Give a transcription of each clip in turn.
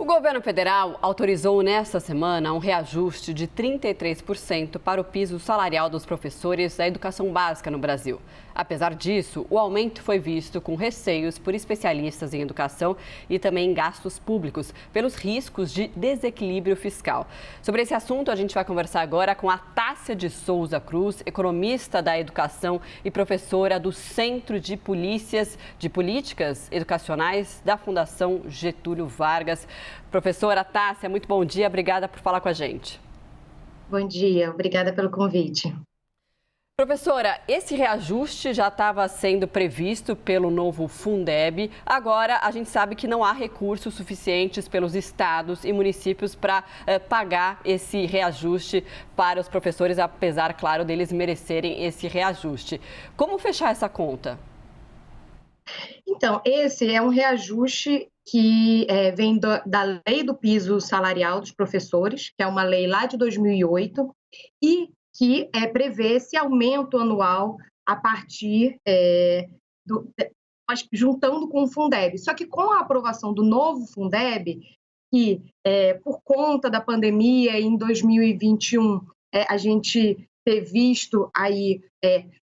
O governo federal autorizou nesta semana um reajuste de 33% para o piso salarial dos professores da educação básica no Brasil. Apesar disso, o aumento foi visto com receios por especialistas em educação e também em gastos públicos, pelos riscos de desequilíbrio fiscal. Sobre esse assunto, a gente vai conversar agora com a Tássia de Souza Cruz, economista da educação e professora do Centro de Políticas Educacionais da Fundação Getúlio Vargas. Professora Tássia, muito bom dia, obrigada por falar com a gente. Bom dia, obrigada pelo convite. Professora, esse reajuste já estava sendo previsto pelo novo Fundeb. Agora, a gente sabe que não há recursos suficientes pelos estados e municípios para pagar esse reajuste para os professores, apesar, claro, deles merecerem esse reajuste. Como fechar essa conta? Então, esse é um reajuste que vem da lei do piso salarial dos professores, que é uma lei lá de 2008, e que prevê esse aumento anual a partir juntando com o Fundeb. Só que com a aprovação do novo Fundeb, que por conta da pandemia em 2021 a gente ter visto aí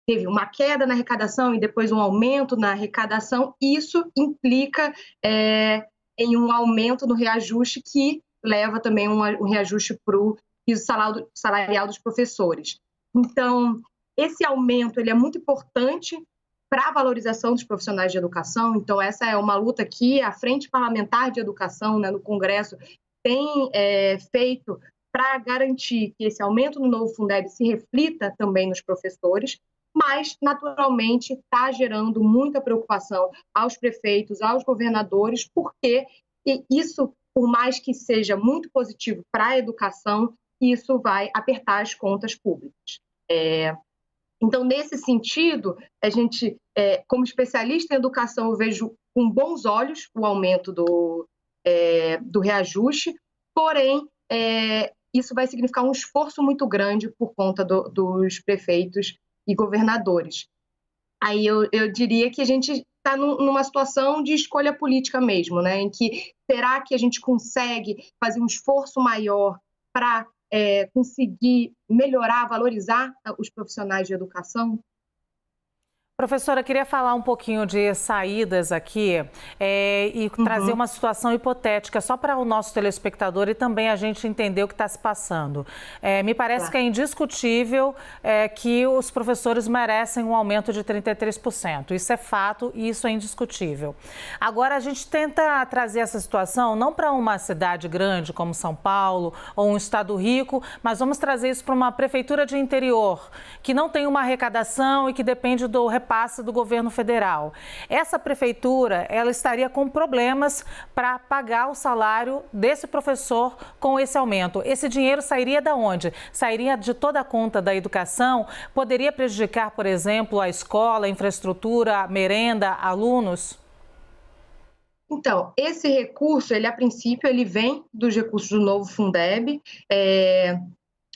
teve uma queda na arrecadação e depois um aumento na arrecadação, isso implica em um aumento no reajuste que leva também um reajuste para o piso salarial dos professores. Então, esse aumento ele é muito importante para a valorização dos profissionais de educação. Então, essa é uma luta que a Frente Parlamentar de Educação, né, no Congresso tem feito para garantir que esse aumento no novo Fundeb se reflita também nos professores, mas, naturalmente, está gerando muita preocupação aos prefeitos, aos governadores, porque isso, por mais que seja muito positivo para a educação, isso vai apertar as contas públicas. Então, nesse sentido, a gente, como especialista em educação, eu vejo com bons olhos o aumento do reajuste, porém, isso vai significar um esforço muito grande por conta dos prefeitos e governadores. Aí eu diria que a gente está numa situação de escolha política mesmo, né? Em que será que a gente consegue fazer um esforço maior para conseguir melhorar, valorizar os profissionais de educação? Professora, queria falar um pouquinho de saídas aqui e trazer uma situação hipotética só para o nosso telespectador e também a gente entender o que está se passando. Me parece que é indiscutível que os professores merecem um aumento de 33%. Isso é fato e isso é indiscutível. Agora, a gente tenta trazer essa situação não para uma cidade grande como São Paulo ou um estado rico, mas vamos trazer isso para uma prefeitura de interior que não tem uma arrecadação e que depende do repasse do governo federal. Essa prefeitura, ela estaria com problemas para pagar o salário desse professor com esse aumento. Esse dinheiro sairia de onde? Sairia de toda a conta da educação? Poderia prejudicar, por exemplo, a escola, a infraestrutura, a merenda, alunos? Então, esse recurso, a princípio, ele vem dos recursos do novo Fundeb,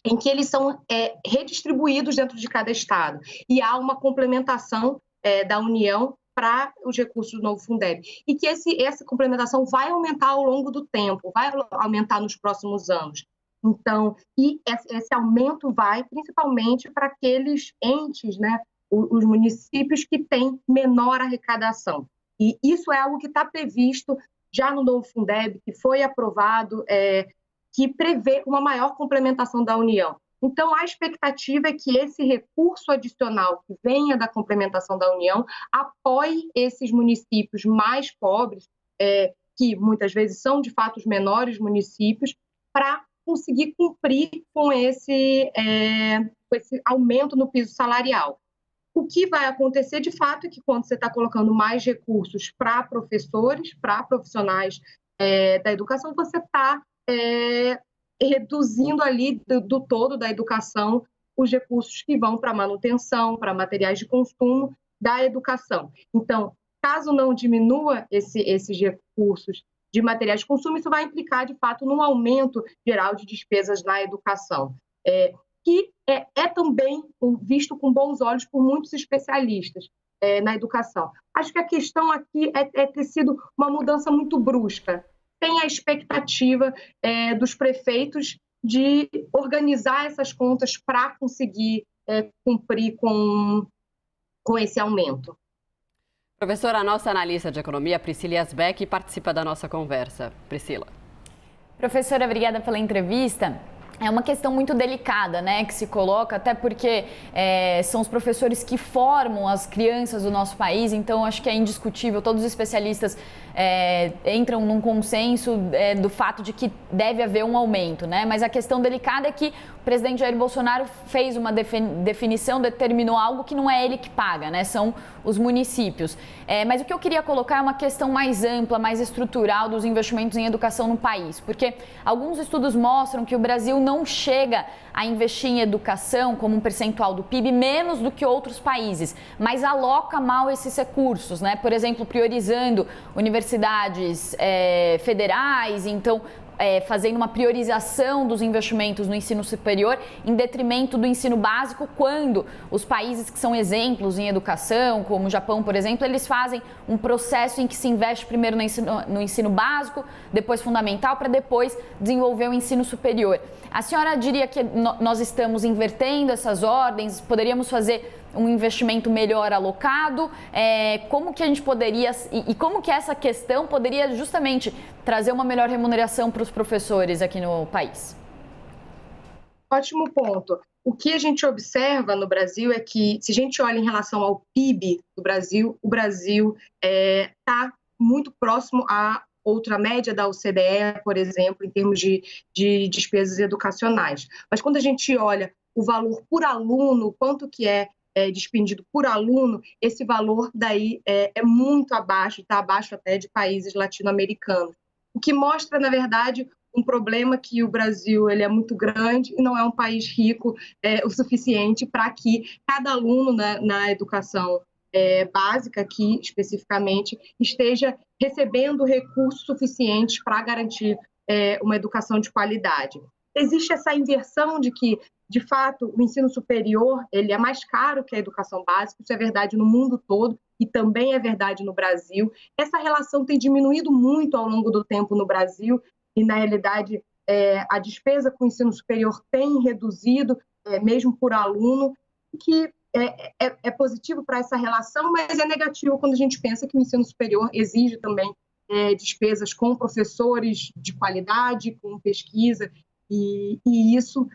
em que eles são redistribuídos dentro de cada estado. E há uma complementação da União para os recursos do novo Fundeb. E que essa complementação vai aumentar ao longo do tempo, vai aumentar nos próximos anos. Então, e esse aumento vai principalmente para aqueles entes, né, os municípios que têm menor arrecadação. E isso é algo que está previsto já no novo Fundeb, que foi aprovado, que prevê uma maior complementação da União. Então, a expectativa é que esse recurso adicional que venha da complementação da União apoie esses municípios mais pobres, que muitas vezes são, de fato, os menores municípios, para conseguir cumprir com esse aumento no piso salarial. O que vai acontecer, de fato, é que quando você está colocando mais recursos para professores, para profissionais da educação, você está reduzindo ali do todo da educação os recursos que vão para manutenção, para materiais de consumo da educação. Então, caso não diminua esses recursos de materiais de consumo, isso vai implicar, de fato, num aumento geral de despesas na educação, que é também visto com bons olhos por muitos especialistas na educação. Acho que a questão aqui é ter sido uma mudança muito brusca. tem a expectativa dos prefeitos de organizar essas contas para conseguir cumprir com esse aumento. Professora, a nossa analista de economia, Priscila Yasbeck, participa da nossa conversa. Priscila. Professora, obrigada pela entrevista. É uma questão muito delicada, né, que se coloca, até porque são os professores que formam as crianças do nosso país, então acho que é indiscutível, todos os especialistas entram num consenso do fato de que deve haver um aumento, né, mas a questão delicada é que o presidente Jair Bolsonaro fez uma definição, determinou algo que não é ele que paga, né, são os municípios. Mas o que eu queria colocar é uma questão mais ampla, mais estrutural dos investimentos em educação no país, porque alguns estudos mostram que o Brasil não chega a investir em educação como um percentual do PIB menos do que outros países, mas aloca mal esses recursos, né? Por exemplo, priorizando universidades federais, então fazendo uma priorização dos investimentos no ensino superior em detrimento do ensino básico, quando os países que são exemplos em educação, como o Japão, por exemplo, eles fazem um processo em que se investe primeiro no ensino básico, depois fundamental, para depois desenvolver o ensino superior. A senhora diria que nós estamos invertendo essas ordens, poderíamos fazer um investimento melhor alocado? Como que a gente poderia, e como que essa questão poderia justamente trazer uma melhor remuneração para os professores aqui no país? Ótimo ponto. O que a gente observa no Brasil é que, se a gente olha em relação ao PIB do Brasil, o Brasil está muito próximo à outra média da OCDE, por exemplo, em termos de despesas educacionais. Mas quando a gente olha o valor por aluno, quanto que é despendido por aluno, esse valor daí é muito abaixo, está abaixo até de países latino-americanos. O que mostra, na verdade, um problema que o Brasil ele é muito grande e não é um país rico o suficiente para que cada aluno na educação básica aqui, especificamente, esteja recebendo recursos suficientes para garantir uma educação de qualidade. Existe essa inversão de que, de fato, o ensino superior ele é mais caro que a educação básica, isso é verdade no mundo todo e também é verdade no Brasil. Essa relação tem diminuído muito ao longo do tempo no Brasil e, na realidade, a despesa com o ensino superior tem reduzido, mesmo por aluno, que é positivo para essa relação, mas é negativo quando a gente pensa que o ensino superior exige também despesas com professores de qualidade, com pesquisa, e isso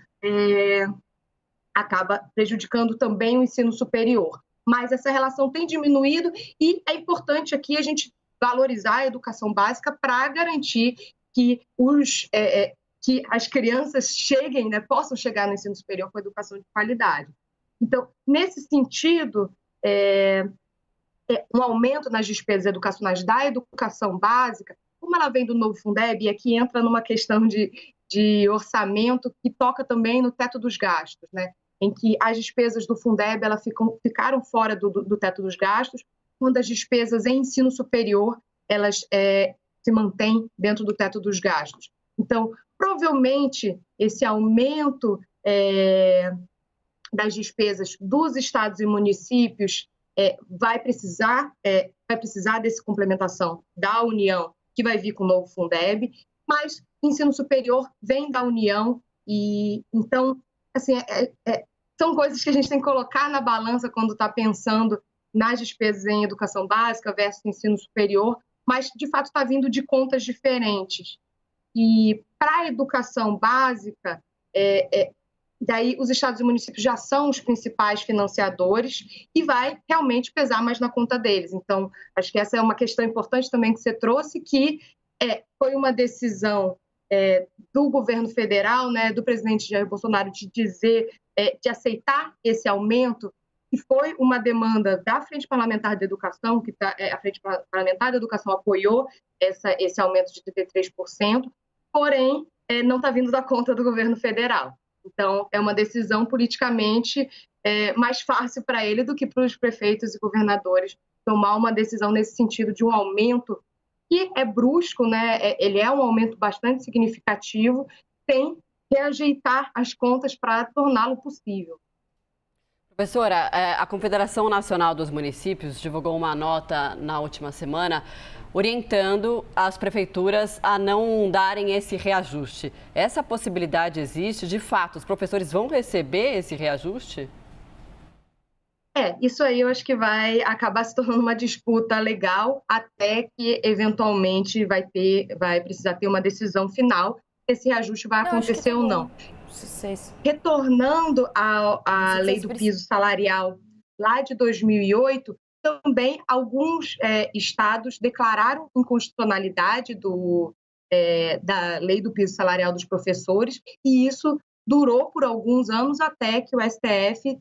acaba prejudicando também o ensino superior. Mas essa relação tem diminuído e é importante aqui a gente valorizar a educação básica para garantir que as crianças cheguem, possam chegar no ensino superior com educação de qualidade. Então, nesse sentido, um aumento nas despesas educacionais da educação básica, como ela vem do novo Fundeb, e aqui entra numa questão de orçamento que toca também no teto dos gastos, né? Em que as despesas do Fundeb ficaram fora do teto dos gastos, quando as despesas em ensino superior elas se mantêm dentro do teto dos gastos. Então, provavelmente, esse aumento das despesas dos estados e municípios vai precisar dessa complementação da União, que vai vir com o novo Fundeb, mas ensino superior vem da União e, então, assim, são coisas que a gente tem que colocar na balança quando está pensando nas despesas em educação básica versus ensino superior, mas, de fato, está vindo de contas diferentes. E, para a educação básica, daí os estados e municípios já são os principais financiadores e vai realmente pesar mais na conta deles. Então, acho que essa é uma questão importante também que você trouxe, que foi uma decisão do governo federal, né, do presidente Jair Bolsonaro, de aceitar esse aumento, que foi uma demanda da Frente Parlamentar de Educação, que a Frente Parlamentar de Educação apoiou esse aumento de 33%, porém, não está vindo da conta do governo federal. Então, é uma decisão politicamente mais fácil para ele do que para os prefeitos e governadores tomar uma decisão nesse sentido de um aumento que é brusco, né? Ele é um aumento bastante significativo, sem reajeitar as contas para torná-lo possível. Professora, a Confederação Nacional dos Municípios divulgou uma nota na última semana orientando as prefeituras a não darem esse reajuste. Essa possibilidade existe? De fato, os professores vão receber esse reajuste? Isso aí eu acho que vai acabar se tornando uma disputa legal até que, eventualmente, vai precisar ter uma decisão final se esse reajuste vai acontecer ou não. Retornando à lei do piso salarial lá de 2008, também alguns estados declararam inconstitucionalidade da lei do piso salarial dos professores, e isso durou por alguns anos até que o STF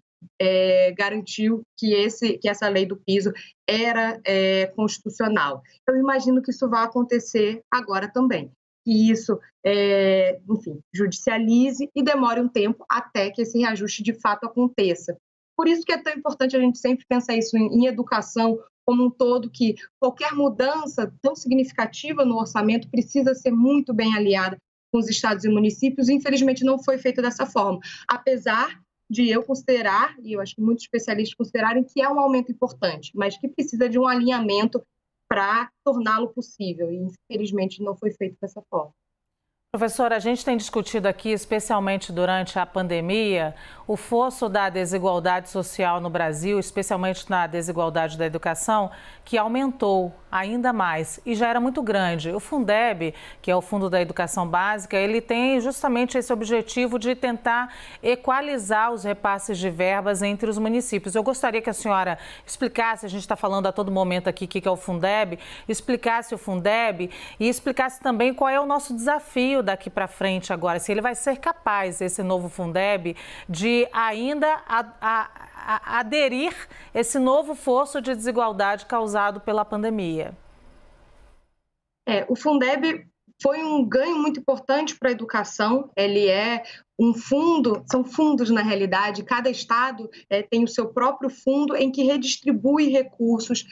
garantiu que essa lei do piso era constitucional. Eu imagino que isso vai acontecer agora também. Que isso, enfim, judicialize e demore um tempo até que esse reajuste de fato aconteça. Por isso que é tão importante a gente sempre pensar isso em educação como um todo, que qualquer mudança tão significativa no orçamento precisa ser muito bem aliada com os estados e municípios. Infelizmente, não foi feito dessa forma, apesar de eu considerar, e eu acho que muitos especialistas considerarem, que é um aumento importante, mas que precisa de um alinhamento para torná-lo possível, e infelizmente não foi feito dessa forma. Professora, a gente tem discutido aqui, especialmente durante a pandemia, o fosso da desigualdade social no Brasil, especialmente na desigualdade da educação, que aumentou ainda mais e já era muito grande. O Fundeb, que é o Fundo da Educação Básica, ele tem justamente esse objetivo de tentar equalizar os repasses de verbas entre os municípios. Eu gostaria que a senhora explicasse, a gente está falando a todo momento aqui o que é o Fundeb, explicasse o Fundeb e explicasse também qual é o nosso desafio daqui para frente agora, se ele vai ser capaz, esse novo Fundeb, de ainda aderir esse novo fosso de desigualdade causado pela pandemia. O Fundeb foi um ganho muito importante para a educação. Ele é um fundo, são fundos na realidade, cada estado tem o seu próprio fundo em que redistribui recursos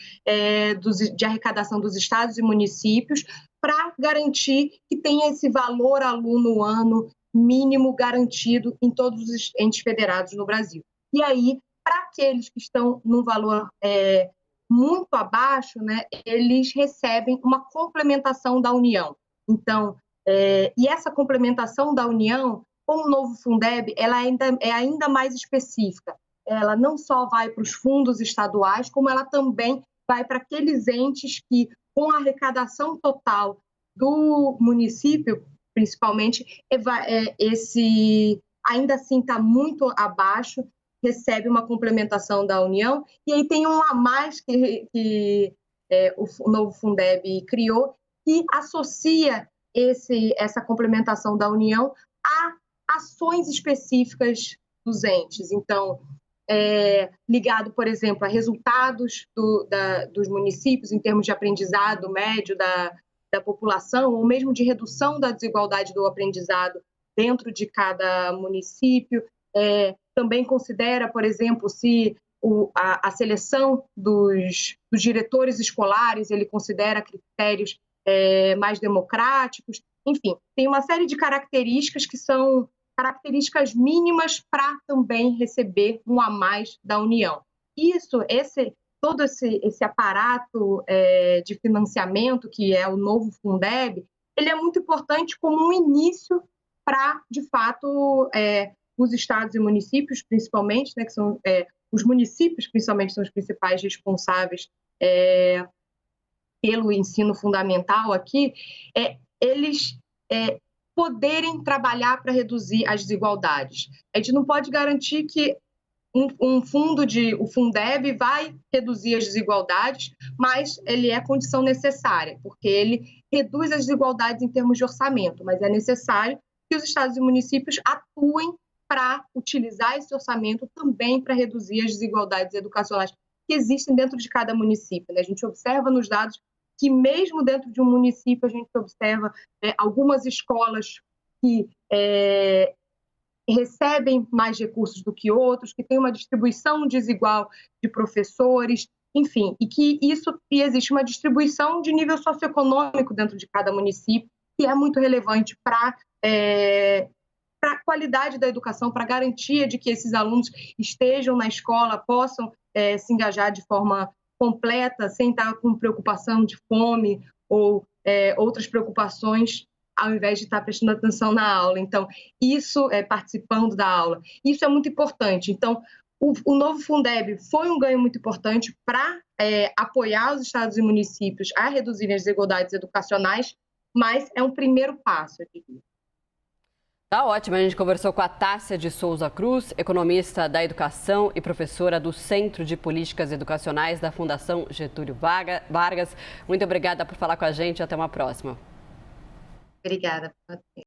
de arrecadação dos estados e municípios para garantir que tenha esse valor aluno ano mínimo garantido em todos os entes federados no Brasil. E aí, para aqueles que estão num valor muito abaixo, né, eles recebem uma complementação da União. Então, e essa complementação da União, com o novo Fundeb, ela é ainda mais específica. Ela não só vai para os fundos estaduais, como ela também vai para aqueles entes que, com a arrecadação total do município, principalmente, esse ainda assim está muito abaixo, recebe uma complementação da União, e aí tem um a mais que o novo Fundeb criou, que associa essa complementação da União a ações específicas dos entes. Então, ligado, por exemplo, a resultados dos municípios em termos de aprendizado médio da população, ou mesmo de redução da desigualdade do aprendizado dentro de cada município. Também considera, por exemplo, se a seleção dos diretores escolares, ele considera critérios mais democráticos. Enfim, tem uma série de características que são características mínimas para também receber um a mais da União. Todo esse aparato de financiamento, que é o novo Fundeb, ele é muito importante como um início para, de fato, os estados e municípios, principalmente, né, que são os municípios, principalmente, são os principais responsáveis pelo ensino fundamental aqui, eles poderem trabalhar para reduzir as desigualdades. A gente não pode garantir que o Fundeb vai reduzir as desigualdades, mas ele é condição necessária, porque ele reduz as desigualdades em termos de orçamento, mas é necessário que os estados e municípios atuem para utilizar esse orçamento também para reduzir as desigualdades educacionais que existem dentro de cada município, né? A gente observa nos dados que mesmo dentro de um município a gente observa algumas escolas que recebem mais recursos do que outros, que tem uma distribuição desigual de professores, enfim, e existe uma distribuição de nível socioeconômico dentro de cada município, que é muito relevante para para a qualidade da educação, para a garantia de que esses alunos estejam na escola, possam se engajar de forma completa, sem estar com preocupação de fome ou outras preocupações, ao invés de estar prestando atenção na aula. Então, isso participando da aula. Isso é muito importante. Então, o novo Fundeb foi um ganho muito importante para apoiar os estados e municípios a reduzirem as desigualdades educacionais, mas é um primeiro passo, eu diria. Tá ótimo, a gente conversou com a Tássia de Souza Cruz, economista da educação e professora do Centro de Políticas Educacionais da Fundação Getúlio Vargas. Muito obrigada por falar com a gente, até uma próxima. Obrigada.